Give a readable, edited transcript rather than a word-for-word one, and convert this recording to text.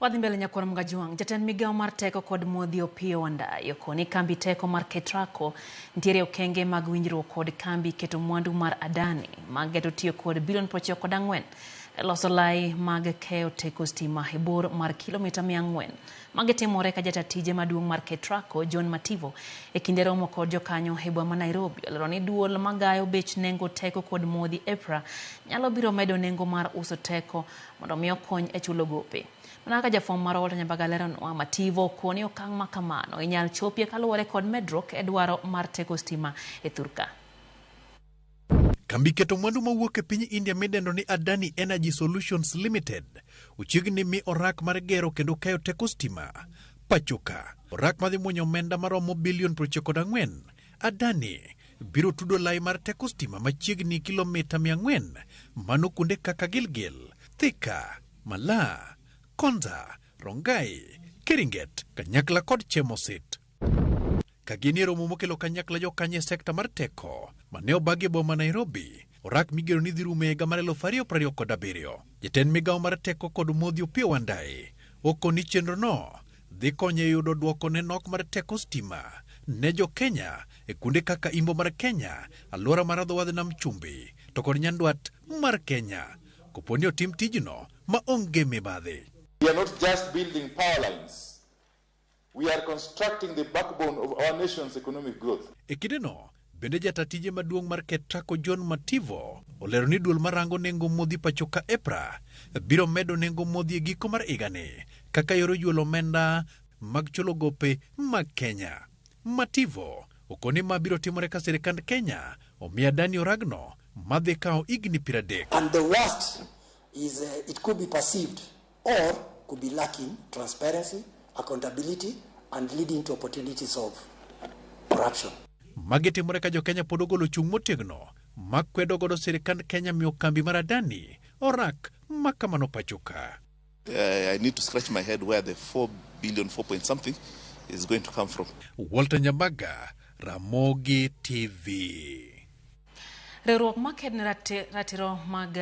Wadhi mbele nyakoro Mgajuang, jatend migao mar teko kod modhi Opiyo Wandayi okoni kambi teko mar Ketraco ntiere okenge mag winjruok kod kambi keto mwandu mar Adani mag geto tiyo kod bilion 94 loso lai mag keyo teko stima e bor mar kilomita 400 magitimore ka jatatije maduong' mar Ketraco John Mativo e kinde romo kod jokanyo e boma ma Nairobi olero ni duol magayo bech nengo teko kod modhi EPRA nyalo biro medo nengo mar uso teko mondo mi okony e chulo gope. Manaka jafom mar Walter Nyabaga leronwa Mativo koni okang' ma kamano inyal chopie kaluwore kod medruok e dwaro mar teko stima e thurka. Kambi keto mwandu mawuok e piny India midendo ni Adani Energy Solutions Limited uchiegni mi orak mar gero kendo keyo teko stima pachoka. Orak madhi muonyo omenda maromo bilion 94. Adani biro tudo lai mar teko stima machiegni kilomita 400 mano kuonde kaka Gilgil, Thika, Malaa, Konza, Rongai, Keringet, Kanyakla kod Chemosit. Kagini romo mokelo kanyakla jokanye sekta mar teko mane obagi boma Nairobi orak migero ni dhirume higa mar 2027. Jatend migao mar teko kod modhi Opiyo Wandayi okoni chenro no dhi konyo yudo duoko ne nok mar teko stima ne jo Kenya e kuonde kaka Imbo mar Kenya, alwora mar dhowadh nam chumbi to kod nyandwat mar Kenya. Koponi otim tijno ma onge mibadhi. We are not just building power lines. We are constructing the backbone of our nation's economic growth. Ekideno, bende jatatije maduong' mar Ketraco John Mativo olero ni duol marango nengo modhi pachoka EPRA biro medo nengo modhi e giko mar igani kaka yoro yuolo omenda mag chulo gope mag Kenya. Mativo okoni ma biro timore ka sirikand Kenya omiyo Adani oragno madhi kao igni 30. And the worst is it could be perceived or could be lacking transparency, accountability, and leading to opportunities of corruption. Magitimore ka jo Kenya pod ogolo chung' motegno makwedo godo sirikand Kenya miyo kambi mar Adani orak makamano pachoka. I need to scratch my head where the 4 billion, 4 point something is going to come from. Walter Nyabaga, Ramogi TV. Riwruok maked ne ratiro mag